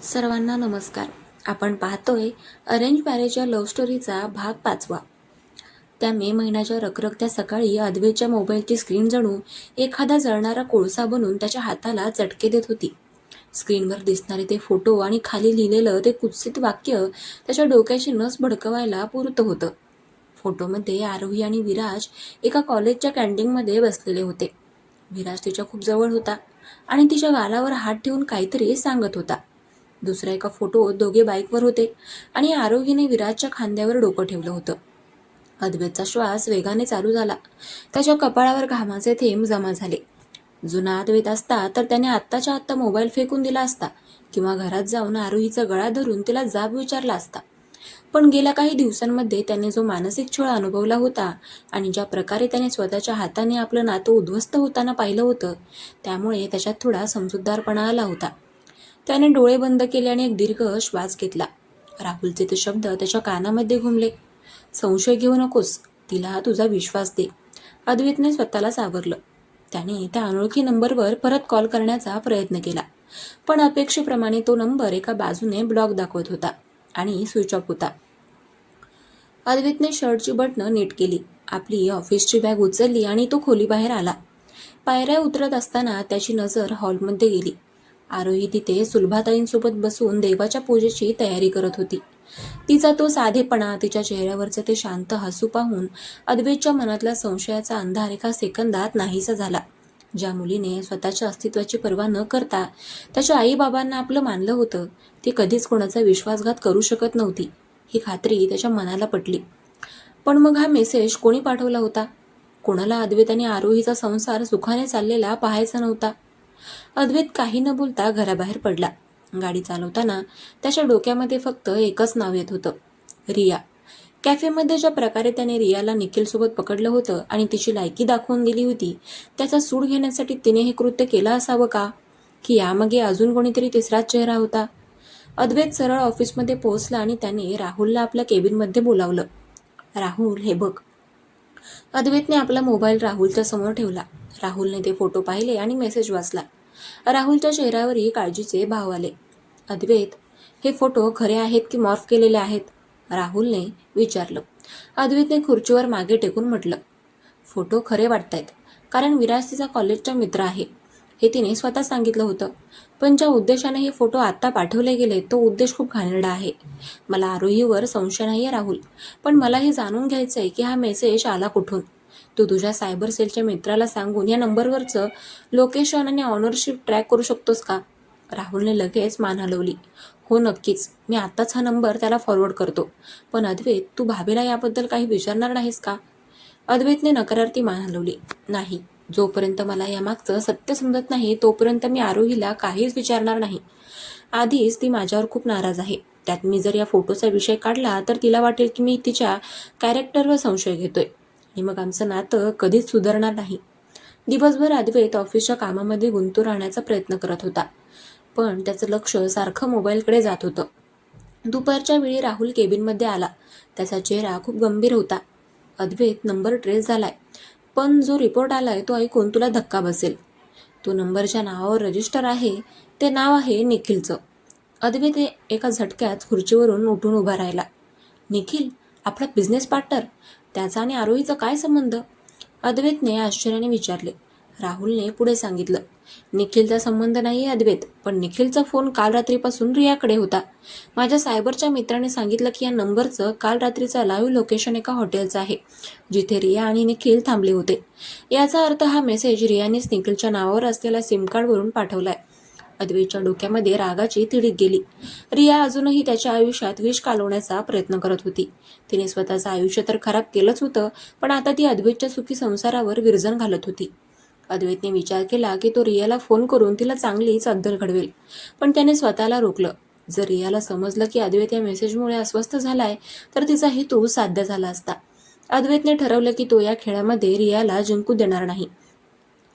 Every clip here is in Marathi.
सर्वांना नमस्कार. आपण पाहतोय अरेंज मॅरेज या लव्ह स्टोरीचा भाग 5. त्या मे महिन्याच्या रखरखत्या सकाळी अद्वैतच्या मोबाईलची स्क्रीन जणू एखादा जळणारा कोळसा बनून त्याच्या हाताला चटके देत होती. स्क्रीनवर दिसणारे ते फोटो आणि खाली लिहिलेलं ते कुत्सित वाक्य त्याच्या डोक्याची नस भडकवायला पुरतं होतं. फोटोमध्ये आरोही आणि विराज एका कॉलेजच्या कॅन्टीनमध्ये बसलेले होते. विराज तिच्या खूप जवळ होता आणि तिच्या गालावर हात ठेवून काहीतरी सांगत होता. दुसऱ्या एका फोटोत दोघे बाईकवर होते आणि आरोहीने विराजच्या खांद्यावर डोकं ठेवलं होतं. अद्वैतचा श्वास वेगाने चालू झाला. त्याच्या कपाळावर घामाचे थेंब जमा झाले. जुना अद्वैत असता तर त्याने आत्ताच्या आत्ता मोबाईल फेकून दिला असता किंवा घरात जाऊन आरोहीचा गळा धरून तिला जाब विचारला असता. पण गेल्या काही दिवसांमध्ये त्याने जो मानसिक छळ अनुभवला होता आणि ज्या प्रकारे त्याने स्वतःच्या हाताने आपलं नातं उद्ध्वस्त होताना पाहिलं होतं, त्यामुळे त्याच्यात थोडा समजूतदारपणा आला होता. त्याने डोळे बंद केले आणि एक दीर्घ श्वास घेतला. राहुलचे ते शब्द त्याच्या कानामध्ये घुमले. संशय घेऊ नकोस, तिला तुझा विश्वास दे. अद्वैतने स्वतःला सावरलं. त्याने त्या अनोळखी नंबरवर परत कॉल करण्याचा प्रयत्न केला, पण अपेक्षेप्रमाणे तो नंबर एका बाजूने ब्लॉक दाखवत होता आणि स्विच ऑफ होता. अद्वैतने शर्टची बटणं नीट केली, आपली ऑफिसची बॅग उचलली आणि तो खोलीबाहेर आला. पायऱ्या उतरत असताना त्याची नजर हॉलमध्ये गेली. आरोही तिथे सुलभाताईंसोबत बसून देवाच्या पूजेची तयारी करत होती. तिचा तो साधेपणा, तिच्या चेहऱ्यावरचं ते शांत हसू पाहून अद्वैतच्या मनातला संशयाचा अंधार एका सेकंदात नाहीसा झाला. ज्या मुलीने स्वतःच्या अस्तित्वाची पर्वा न करता त्याच्या आईबाबांना आपलं मानलं होतं, ती कधीच कोणाचा विश्वासघात करू शकत नव्हती, ही खात्री त्याच्या मनाला पटली. पण मग हा मेसेज कोणी पाठवला होता? कोणाला अद्वैत आणि आरोहीचा संसार सुखाने चाललेला पाहायचा नव्हता? अद्वैत काही न बोलता घराबाहेर पडला. गाडी चालवताना त्याच्या डोक्यामध्ये फक्त एकच नाव येत होतं, रिया. कॅफेमध्ये ज्या प्रकारे त्याने रियाला निखिलसोबत पकडलं होतं आणि तिची लायकी दाखवून दिली होती, त्याचा सूड घेण्यासाठी तिने हे कृत्य केलं असावं का? की यामागे अजून कोणीतरी तिसराच चेहरा होता? अद्वैत सरळ ऑफिसमध्ये पोहोचला आणि त्याने राहुलला आपल्या केबिनमध्ये बोलावलं. राहुल, हे बघ. अद्वैतने आपला मोबाईल राहुलच्या समोर ठेवला. राहुलने ते फोटो पाहिले आणि मेसेज वाचला. राहुलच्या चेहऱ्यावरही काळजीचे भाव आले. अद्वैत, हे फोटो खरे आहेत की मॉर्फ केलेले आहेत? राहुलने विचारलं. अद्वैतने खुर्चीवर मागे टेकून म्हटलं, फोटो खरे वाटतायत, कारण विराज तिचा कॉलेजचा मित्र आहे, हे तिने स्वतः सांगितलं होतं. पण ज्या उद्देशाने हे फोटो आत्ता पाठवले गेले तो उद्देश खूप घाणेरडा आहे. मला आरोहीवर संशय नाहीये राहुल, पण मला हे जाणून घ्यायचंय की हा मेसेज आला कुठून. तू तुझ्या सायबर सेलच्या मित्राला सांगून या नंबरवरचं लोकेशन आणि ऑनरशिप ट्रॅक करू शकतोस का? राहुलने लगेच मान हलवली. हो, नक्कीच. मी आत्ताच हा नंबर त्याला फॉरवर्ड करतो. पण अद्वैत, तू भाभीला याबद्दल काही विचारणार नाहीस का? अद्वैतने नकारार्थी मान हलवली. नाही, जोपर्यंत मला यामागचं सत्य समजत नाही तोपर्यंत मी आरोहीला काहीच विचारणार नाही. आधीच ती माझ्यावर खूप नाराज आहे. त्यात मी जर या फोटोचा विषय काढला तर तिला वाटेल की मी तिच्या कॅरेक्टरवर संशय घेतोय आणि मग आमचं नातं कधीच सुधारणार नाही. दिवसभर अद्वैत ऑफिसच्या कामामध्ये गुंतून राहण्याचा प्रयत्न करत होता, पण त्याचं लक्ष सारखं मोबाईलकडे जात होतं. दुपारच्या वेळी राहुल केबिनमध्ये आला. त्याचा चेहरा खूप गंभीर होता. अद्वैत, नंबर ट्रेस झालाय, पण जो रिपोर्ट आलाय तो ऐकून तुला धक्का बसेल. तो नंबर ज्या नावावर रजिस्टर आहे ते नाव आहे निखिलचं. अद्वैत एका झटक्यात खुर्चीवरून उठून उभा राहिला. निखिल, आपला बिझनेस पार्टनर? त्याचा आणि आरोहीचा काय संबंध? अद्वैतने आश्चर्याने विचारले. राहुलने पुढे सांगितलं. निखिलचा संबंध नाही अद्वैत, पण निखिलचा फोन काल रात्रीपासून रियाकडे होता. माझ्या सायबरच्या मित्राने सांगितलं की या नंबरचं काल रात्रीचं लाईव्ह लोकेशन एका हॉटेलचं आहे, जिथे रिया आणि निखिल थांबले होते. याचा अर्थ हा मेसेज रियानेच निखिलच्या नावावर असलेल्या सिम कार्डवरून पाठवलाय. अद्वैतच्या डोक्यामध्ये रागाची तिडीक गेली. रिया अजूनही त्याच्या आयुष्यात विष कालवण्याचा प्रयत्न करत होती. तिने स्वतःचं आयुष्य तर खराब केलंच होतं, पण आता ती अद्वैतच्या सुखी संसारावर विरजण घालत होती. अद्वैतने विचार केला की तो रियाला फोन करून तिला चांगलीच अद्दल घडवेल, पण त्याने स्वतःला रोखलं. जर रियाला समजलं की अद्वैत या मेसेजमुळे अस्वस्थ झालाय तर तिचा हेतू साध्य झाला असता. अद्वैतने ठरवलं की तो या खेळामध्ये रियाला जिंकू देणार नाही.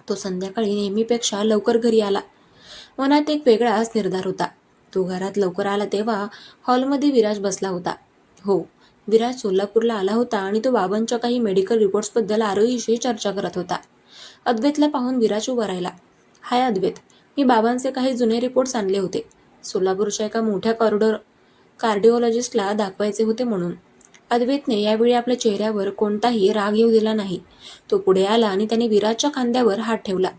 तो संध्याकाळी नेहमीपेक्षा लवकर घरी आला. मनात एक वेगळाच निर्धार होता. तो घरात लवकर आला तेव्हा हॉलमध्ये विराज बसला होता. हो, विराज सोलापूरला आला होता आणि तो बाबांच्या काही मेडिकल रिपोर्ट्सबद्दल आरोहीशी चर्चा करत होता. अद्वैतला पाहून विराज उभा राहिला. हाय अद्वैत, मी बाबांचे काही जुने रिपोर्ट्स आणले होते. सोलापूरच्या एका मोठ्या कार्डिओलॉजिस्टला दाखवायचे होते म्हणून. अद्वैतने यावेळी आपल्या चेहऱ्यावर कोणताही राग येऊ दिला नाही. तो पुढे आला आणि त्याने विराजच्या खांद्यावर हात ठेवला.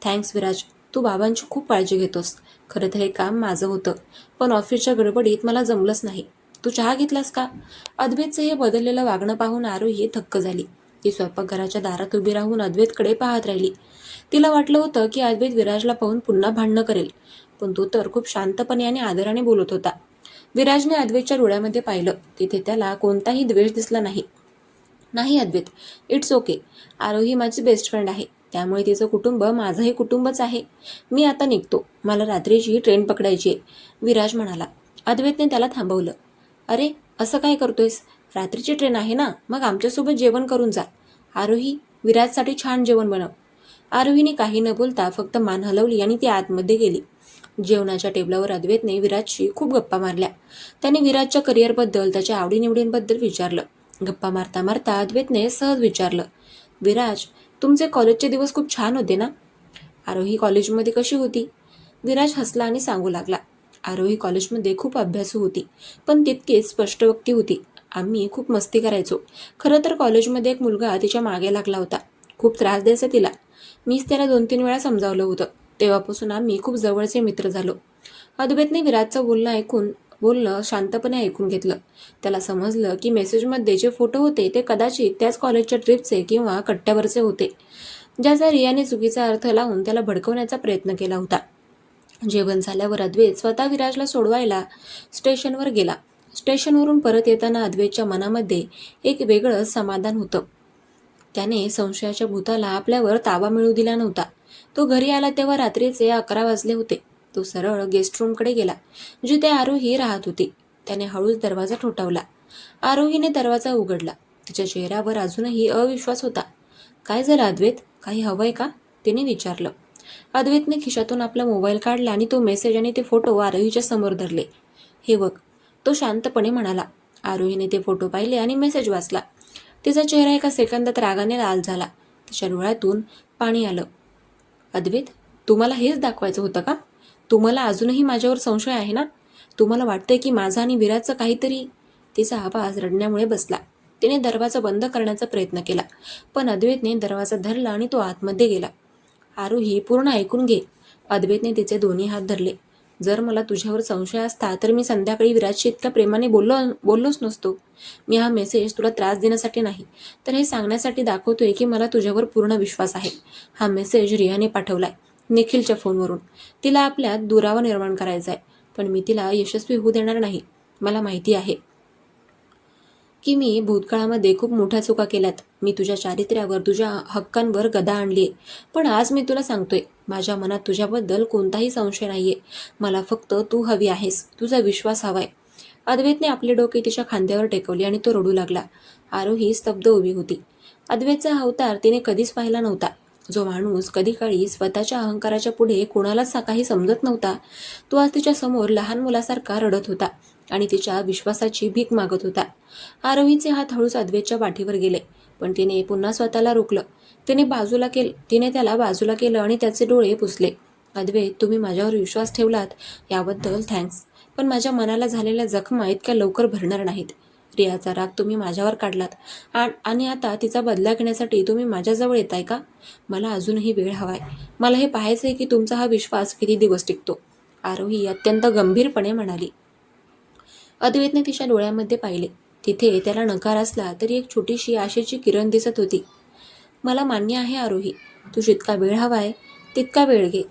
थँक्स विराज, तू बाबांची खूप काळजी घेतोस. खरं तर हे काम माझं होतं, पण ऑफिसच्या गडबडीत मला जमलंच नाही. तू चहा घेतलास का? अद्वैतचं हे बदललेलं वागणं पाहून आरोही थक्क झाली. ती स्वयंपाकघराच्या दारात उभी राहून अद्वैतकडे पाहत राहिली. तिला वाटलं होतं की अद्वैत विराजला पाहून पुन्हा भांडणं करेल, पण तो तर खूप शांतपणे आणि आदराने बोलत होता. विराजने अद्वैतच्या डोळ्यामध्ये पाहिलं. तिथे त्याला कोणताही द्वेष दिसला नाही. नाही अद्वैत, इट्स ओके. आरोही माझी बेस्ट फ्रेंड आहे, त्यामुळे तिचं कुटुंब माझंही कुटुंबच आहे. मी आता निघतो, मला रात्रीची ट्रेन पकडायची आहे, विराज म्हणाला. अद्वैतने त्याला थांबवलं. अरे, असं काय करतोयस? रात्रीची ट्रेन आहे ना, मग आमच्यासोबत जेवण करून जा. आरोही, विराजसाठी छान जेवण बनव. आरोहीने काही न बोलता फक्त मान हलवली आणि ती आतमध्ये गेली. जेवणाच्या टेबलावर अद्वैतने विराजशी खूप गप्पा मारल्या. त्याने विराजच्या करिअरबद्दल, त्याच्या आवडीनिवडींबद्दल विचारलं. गप्पा मारता मारता अद्वैतने सहज विचारलं, विराज, तुमचे कॉलेजचे दिवस खूप छान होते ना? आरोही कॉलेजमध्ये कशी होती? विराज हसला आणि सांगू लागला. आरोही कॉलेजमध्ये खूप अभ्यासू होती, पण तितकीच स्पष्टवक्ती होती. आम्ही खूप मस्ती करायचो. खरं तर कॉलेजमध्ये एक मुलगा तिच्या मागे लागला होता. खूप त्रास द्यायचा तिला. मीच त्याला 2-3 वेळा समजावलं होतं. तेव्हापासून आम्ही खूप जवळचे मित्र झालो. अद्वैतने विराजचं बोलणं शांतपणे ऐकून घेतलं. त्याला समजलं की मेसेजमध्ये जे फोटो होते ते कदाचित त्याच कॉलेजच्या ट्रिपचे किंवा कट्ट्यावरचे होते, ज्याचा रियाने चुकीचा अर्थ लावून त्याला भडकवण्याचा प्रयत्न केला होता. जेवण झाल्यावर अद्वैत स्वतः विराजला सोडवायला स्टेशनवर गेला. स्टेशनवरून परत येताना अद्वैतच्या मनामध्ये एक वेगळं समाधान होतं. त्याने संशयाच्या भूताला आपल्यावर ताबा मिळू दिला नव्हता. तो घरी आला तेव्हा रात्रीचे 11 वाजले होते. तो सरळ गेस्ट रूमकडे गेला, जिथे आरोही राहत होती. त्याने हळूच दरवाजा ठोठावला. आरोहीने दरवाजा उघडला. तिच्या चेहऱ्यावर अजूनही अविश्वास होता. काय झालं अद्वैत? काही हवंय का? तिने विचारलं. अद्वैतने खिशातून आपला मोबाईल काढला आणि तो मेसेज आणि ते फोटो आरोहीच्या समोर धरले. हे बघ, तो शांतपणे म्हणाला. आरोहीने ते फोटो पाहिले आणि मेसेज वाचला. तिचा चेहरा एका सेकंदात रागाने लाल झाला. तिच्या डोळ्यातून पाणी आलं. अद्वैत, तुम्हाला हेच दाखवायचं होतं का? तुम्हाला अजूनही माझ्यावर संशय आहे ना? तुम्हाला वाटतंय की माझा आणि विराजचं काहीतरी? तिचा आवाज रडण्यामुळे बसला. तिने दरवाजा बंद करण्याचा प्रयत्न केला, पण अद्वैतने दरवाजा धरला आणि तो आतमध्ये गेला. आरोही, पूर्ण ऐकून घे. अद्वैतने तिचे दोन्ही हात धरले. जर मला तुझ्यावर संशय असता तर मी संध्याकाळी विराजशी इतक्या प्रेमाने बोललोच नसतो. मी हा मेसेज तुला त्रास देण्यासाठी नाही, तर हे सांगण्यासाठी दाखवतोय की मला तुझ्यावर पूर्ण विश्वास आहे. हा मेसेज रियाने पाठवलाय, निखिलच्या फोनवरून. तिला आपल्यात दुरावा निर्माण करायचा आहे, पण मी तिला यशस्वी होऊ देणार नाही. मला माहिती आहे की मी भूतकाळामध्ये खूप मोठ्या चुका केल्यात. मी तुझ्या चारित्र्यावर, तुझ्या हक्कांवर गदा आणलीये. पण आज मी तुला सांगतोय, माझ्या मनात तुझ्याबद्दल कोणताही संशय नाहीये. मला फक्त तू हवी आहेस, तुझा विश्वास हवाय. अद्वैतने आपले डोके तिच्या खांद्यावर टेकवले आणि तो रडू लागला. आरोही स्तब्ध उभी होती. अद्वैतचा अवतार तिने कधीच पाहिला नव्हता. जो माणूस कधी काळी स्वतःच्या अहंकाराच्या पुढे कोणालाच काही समजत नव्हता, तो आज तिच्या समोर लहान मुलासारखा रडत होता आणि तिच्या विश्वासाची भीक मागत होता. आरोहीचे हात हळूच अद्वैतच्या पाठीवर गेले, पण तिने पुन्हा स्वतःला रोखलं. तिने त्याला बाजूला केलं आणि त्याचे डोळे पुसले. अद्वैत, तुम्ही माझ्यावर विश्वास ठेवलात याबद्दल थँक्स, पण माझ्या मनाला झालेल्या जखमा इतक्या लवकर भरणार नाहीत. रियाचा राग तुम्ही माझ्यावर काढलात आणि आता तिचा बदला घेण्यासाठी तुम्ही माझ्याजवळ येताय का? मला अजूनही वेळ हवाय. मला हे पाहायचंय की तुमचा हा विश्वास किती दिवस टिकतो. आरोही अत्यंत गंभीरपणे म्हणाली. अद्वैतने तिच्या डोळ्यामध्ये पाहिले. तिथे त्याला नकार असला तरी एक छोटीशी आशेची किरण दिसत होती. मला मान्य आहे आरोही, तू जितका वेळ हवाय तितका वेळ घे.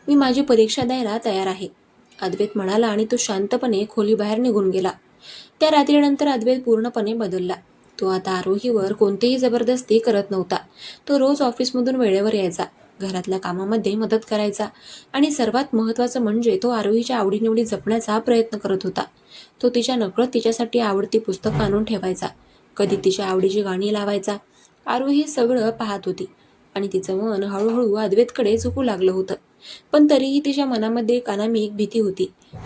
मी माझी परीक्षा द्यायला तयार आहे, अद्वैत म्हणाला आणि तो शांतपणे खोलीबाहेर निघून गेला. त्या रात्रीनंतर अद्वैत पूर्णपणे बदलला. तो आता आरोहीवर कोणतीही जबरदस्ती करत नव्हता. तो रोज ऑफिसमधून वेळेवर यायचा, घरातल्या कामामध्ये मदत करायचा आणि सर्वात महत्त्वाचं म्हणजे तो आरोहीच्या आवडीनिवडी जपण्याचा प्रयत्न करत होता. तो तिच्या नकळत तिच्यासाठी आवडती पुस्तकं आणून ठेवायचा, कधी तिच्या आवडीची गाणी लावायचा. आरोही सगळं पाहत होती आणि तिचं मन हळूहळू अद्वैतकडे झुकू लागलं होतं. पण तरीही तिच्या मनामध्ये एक अनामिक भीती होती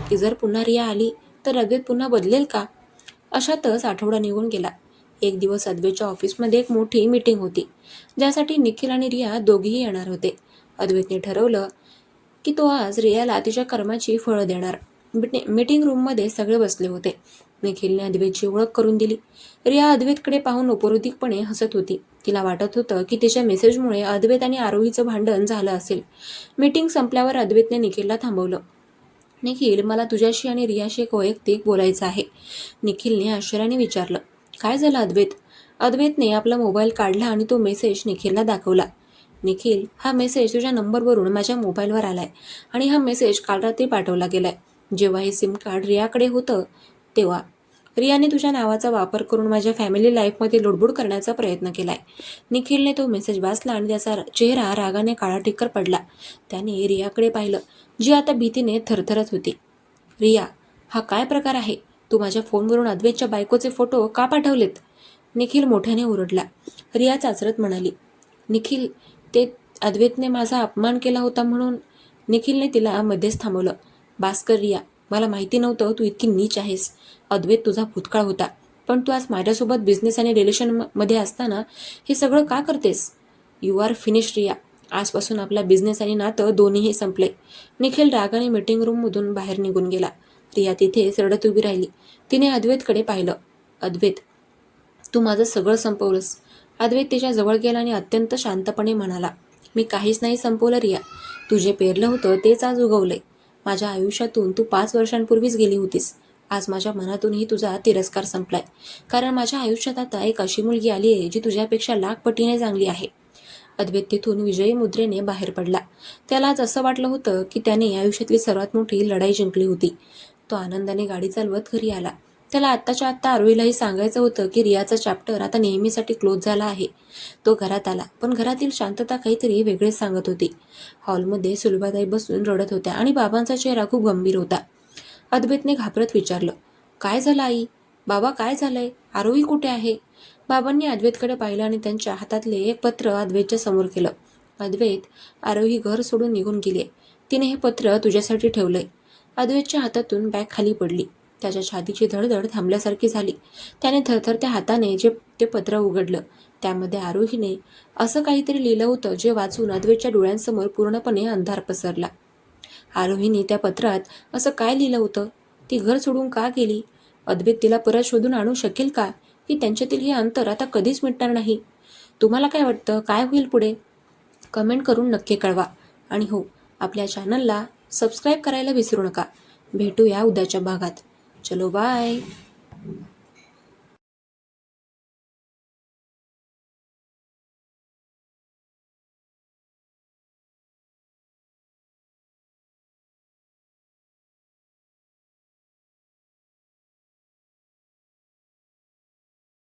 की जर पुन्हा रिया आली तर अद्वैत पुन्हा बदलेल का? अशातच आठवडा निघून गेला. एक दिवस अद्वैतच्या ऑफिसमध्ये एक मोठी मीटिंग होती, ज्यासाठी निखिल आणि रिया दोघेही येणार होते. अद्वैतने ठरवलं की तो आज रियाला तिच्या कर्माची फळं देणार. मीटिंग रूममध्ये सगळे बसले होते. निखिलने अद्वैतची ओळख करून दिली. रिया अद्वैतकडे पाहून उपरोधिकपणे हसत होती. तिला वाटत होतं की तिच्या मेसेजमुळे अद्वैत आणि आरोहीचं भांडण झालं असेल. मीटिंग संपल्यावर अद्वैतने निखिलला थांबवलं. निखिल, मला तुझ्याशी आणि रियाशी एक वैयक्तिक बोलायचं आहे. निखिलने आश्चर्याने विचारलं. काय झालं अद्वैत? अद्वैतने आपला मोबाईल काढला आणि तो मेसेज निखिलला दाखवला. निखिल, हा मेसेज तुझ्या नंबरवरून माझ्या मोबाईलवर आलाय आणि हा मेसेज काल रात्री पाठवला गेलाय. जेव्हा हे सिम कार्ड रियाकडे होतं तेव्हा रियाने तुझ्या नावाचा वापर करून माझ्या फॅमिली लाईफमध्ये लुडबुड करण्याचा प्रयत्न केलाय. निखिलने तो मेसेज वाचला आणि त्याचा चेहरा रागाने काळाटिक्कर पडला. त्याने रियाकडे पाहिलं, जी आता भीतीने थरथरत होती. रिया, हा काय प्रकार आहे? तू माझ्या फोनवरून अद्वैतच्या बायकोचे फोटो का पाठवलेत? निखिल मोठ्याने ओरडला. रिया चाचरत म्हणाली, निखिल, ते अद्वैतने माझा अपमान केला होता म्हणून. निखिलने तिला मध्येच थांबवलं. भास्कर, रिया, मला माहिती नव्हतं तू इतकी नीच आहेस. अद्वैत तुझा भूतकाळ होता, पण तू आज माझ्यासोबत बिझनेस आणि रिलेशन मध्ये असताना हे सगळं का करतेस? You are finish Riya. आजपासून आपला बिझनेस आणि नातं दोन्हीही संपले. निखिल रागाने मीटिंग रूममधून बाहेर निघून गेला. रिया तिथेच रडत उभी राहिली. तिने अद्वैतकडे पाहिलं. अद्वैत, तू माझं सगळं संपवलंस. अद्वैत तिच्या जवळ गेला आणि अत्यंत शांतपणे म्हणाला, मी काहीच नाही संपवलं रिया. तू जे पेरलं होतं तेच आज उगवलंय. माझ्या आयुष्यातून तू 5 वर्षांपूर्वीच गेली होतीस. आज माझ्या मनातूनही तुझा तिरस्कार संपलाय. कारण माझ्या आयुष्यात आता एक अशी मुलगी आली आहे जी तुझ्यापेक्षा लाख पटीने चांगली आहे. अद्वैत तिथून विजयी मुद्रेने बाहेर पडला. त्याला आज असं वाटलं होतं की त्याने आयुष्यातली सर्वात मोठी लढाई जिंकली होती. तो आनंदाने गाडी चालवत घरी आला. त्याला आत्ताच्या आत्ता आरोहीलाही सांगायचं होतं की रियाचा चॅप्टर आता नेहमीसाठी क्लोज झाला आहे. तो घरात आला, पण घरातील शांतता काहीतरी वेगळेच सांगत होती. हॉलमध्ये सुलभाताई बसून रडत होत्या आणि बाबांचा चेहरा खूप गंभीर होता. अद्वैतने घाबरत विचारलं, काय झालं आई? बाबा, काय झालंय? आरोही कुठे आहे? बाबांनी अद्वैतकडे पाहिलं आणि त्यांच्या हातातले एक पत्र अद्वैतच्या समोर केलं. अद्वैत, आरोही घर सोडून निघून गेली. तिने हे पत्र तुझ्यासाठी ठेवलंय. अद्वैतच्या हातातून बॅग खाली पडली. त्याच्या छातीची धडधड थांबल्यासारखी झाली. त्याने थरथरत्या हाताने ते पत्र उघडलं. त्यामध्ये आरोहीने असं काहीतरी लिहिलं होतं जे वाचून अद्वैतच्या डोळ्यांसमोर पूर्णपणे अंधार पसरला. आरोहीने त्या पत्रात असं काय लिहिलं होतं? ती घर सोडून का गेली? अद्वैत तिला परत शोधून आणू शकेल का? की त्यांच्यातील हे अंतर आता कधीच मिटणार नाही? तुम्हाला काय वाटतं, काय होईल पुढे? कमेंट करून नक्की कळवा. आणि हो, आपल्या चॅनलला सबस्क्राईब करायला विसरू नका. भेटूया उद्याच्या भागात. चलो बाय.